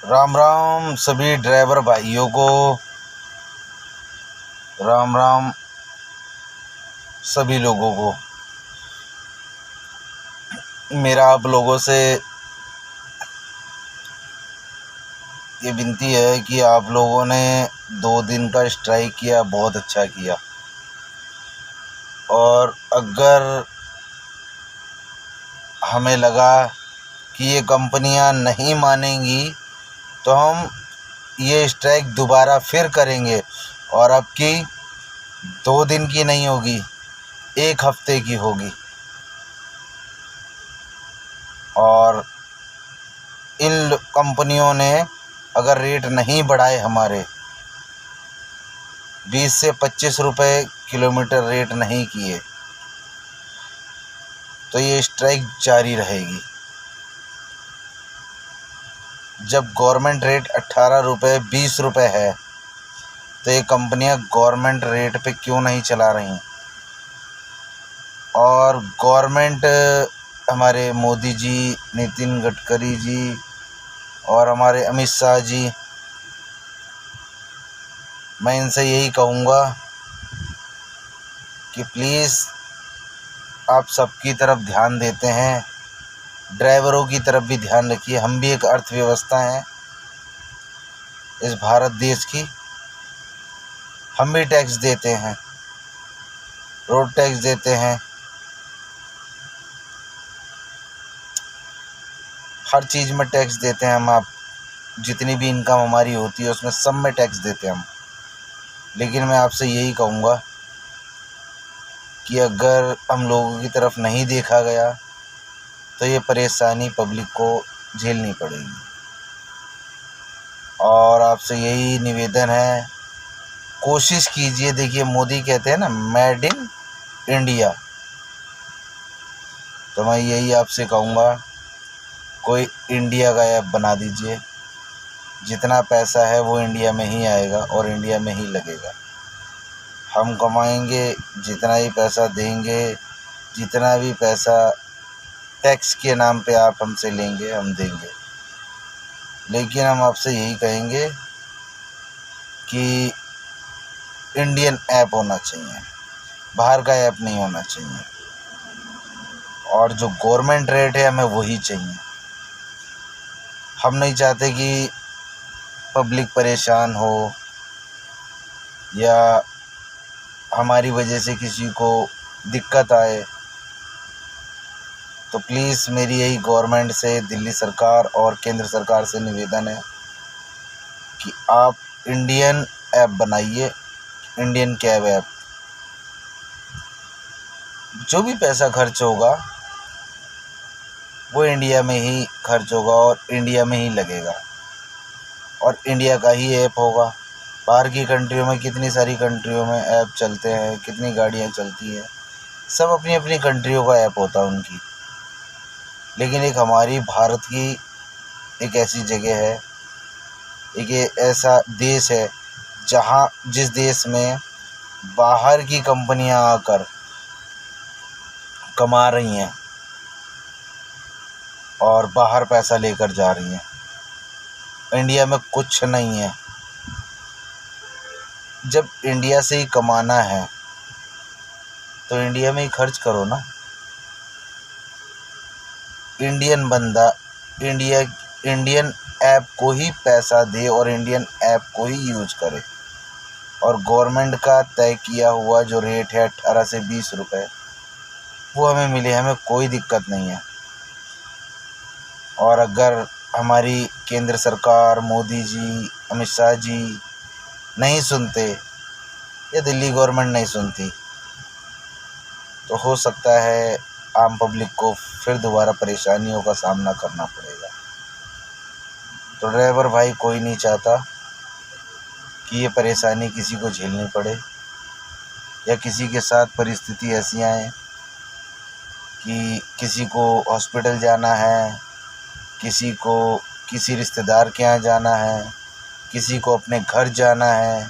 राम राम सभी ड्राइवर भाइयों को। राम राम सभी लोगों को। मेरा आप लोगों से ये विनती है कि आप लोगों ने 2 दिन का स्ट्राइक किया, बहुत अच्छा किया। और अगर हमें लगा कि ये कंपनियां नहीं मानेंगी तो हम ये स्ट्राइक दोबारा फिर करेंगे। और अब की 2 दिन की नहीं होगी, 1 हफ्ते की होगी। और इन कंपनियों ने अगर रेट नहीं बढ़ाए, हमारे 20 से 25 रुपए किलोमीटर रेट नहीं किए, तो ये स्ट्राइक जारी रहेगी। जब गवर्नमेंट रेट 18 रुपये 20 रुपये है तो ये कंपनियां गवर्नमेंट रेट पे क्यों नहीं चला रही। और गवर्नमेंट, हमारे मोदी जी, नितिन गडकरी जी और हमारे अमित शाह जी, मैं इनसे यही कहूँगा कि प्लीज़ आप सबकी तरफ ध्यान देते हैं, ड्राइवरों की तरफ भी ध्यान रखिए। हम भी एक अर्थव्यवस्था हैं इस भारत देश की, हम भी टैक्स देते हैं, रोड टैक्स देते हैं, हर चीज़ में टैक्स देते हैं हम। आप जितनी भी इनकम हमारी होती है उसमें सब में टैक्स देते हैं हम। लेकिन मैं आपसे यही कहूँगा कि अगर हम लोगों की तरफ नहीं देखा गया तो ये परेशानी पब्लिक को झेलनी पड़ेगी। और आपसे यही निवेदन है, कोशिश कीजिए। देखिए, मोदी कहते हैं ना, मेड इन इंडिया। तो मैं यही आपसे कहूँगा, कोई इंडिया का ऐप बना दीजिए। जितना पैसा है वो इंडिया में ही आएगा और इंडिया में ही लगेगा। हम कमाएंगे, जितना ही पैसा देंगे, जितना भी पैसा टैक्स के नाम पे आप हमसे लेंगे, हम देंगे। लेकिन हम आपसे यही कहेंगे कि इंडियन ऐप होना चाहिए, बाहर का ऐप नहीं होना चाहिए। और जो गवर्नमेंट रेट है हमें वही चाहिए। हम नहीं चाहते कि पब्लिक परेशान हो या हमारी वजह से किसी को दिक्कत आए। तो प्लीज़ मेरी यही गवर्नमेंट से, दिल्ली सरकार और केंद्र सरकार से निवेदन है कि आप इंडियन ऐप बनाइए, इंडियन कैब ऐप। जो भी पैसा खर्च होगा वो इंडिया में ही खर्च होगा और इंडिया में ही लगेगा और इंडिया का ही ऐप होगा। बाहर की कंट्रियों में, कितनी सारी कंट्रियों में ऐप चलते हैं, कितनी गाड़ियाँ चलती हैं, सब अपनी अपनी कंट्रियों का ऐप होता है उनकी। लेकिन एक हमारी भारत की एक ऐसी जगह है, एक ऐसा देश है जहाँ, जिस देश में बाहर की कंपनियां आकर कमा रही हैं और बाहर पैसा लेकर जा रही हैं। इंडिया में कुछ नहीं है। जब इंडिया से ही कमाना है तो इंडिया में ही खर्च करो ना। इंडियन बंदा इंडियन ऐप को ही पैसा दे और इंडियन ऐप को ही यूज करे। और गवर्नमेंट का तय किया हुआ जो रेट है 18 से 20 रुपए, वो हमें मिले, हमें कोई दिक्कत नहीं है। और अगर हमारी केंद्र सरकार, मोदी जी, अमित शाह जी नहीं सुनते या दिल्ली गवर्नमेंट नहीं सुनती तो हो सकता है आम पब्लिक को फिर दोबारा परेशानियों का सामना करना पड़ेगा। तो ड्राइवर भाई, कोई नहीं चाहता कि ये परेशानी किसी को झेलनी पड़े या किसी के साथ परिस्थिति ऐसी आए कि किसी को हॉस्पिटल जाना है, किसी को किसी रिश्तेदार के यहाँ जाना है, किसी को अपने घर जाना है,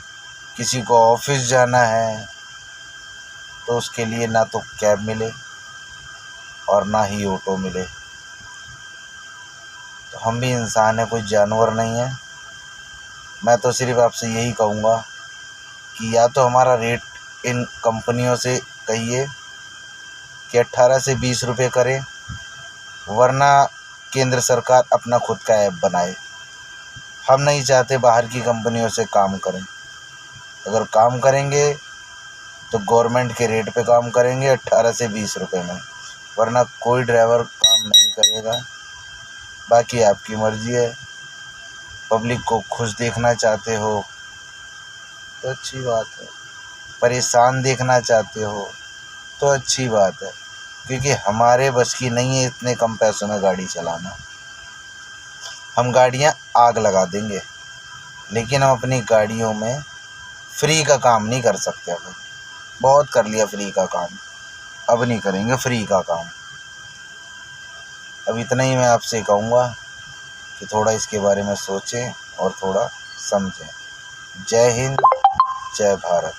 किसी को ऑफिस जाना है, तो उसके लिए ना तो कैब मिले और ना ही ऑटो मिले। तो हम भी इंसान हैं, कोई जानवर नहीं है। मैं तो सिर्फ आपसे यही कहूँगा कि या तो हमारा रेट इन कंपनियों से कहिए कि 18 से 20 रुपये करें, वरना केंद्र सरकार अपना खुद का ऐप बनाए। हम नहीं चाहते बाहर की कंपनियों से काम करें। अगर काम करेंगे तो गवर्नमेंट के रेट पे काम करेंगे 18 से 20 रुपये में, वरना कोई ड्राइवर काम नहीं करेगा। बाकी आपकी मर्ज़ी है। पब्लिक को खुश देखना चाहते हो तो अच्छी बात है, परेशान देखना चाहते हो तो अच्छी बात है, क्योंकि हमारे बस की नहीं है इतने कम पैसों में गाड़ी चलाना। हम गाड़ियाँ आग लगा देंगे, लेकिन हम अपनी गाड़ियों में फ्री का काम नहीं कर सकते। अब बहुत कर लिया फ्री का काम, अब नहीं करेंगे फ्री का काम। अब इतना ही मैं आपसे कहूँगा कि थोड़ा इसके बारे में सोचें और थोड़ा समझें। जय हिंद, जय भारत।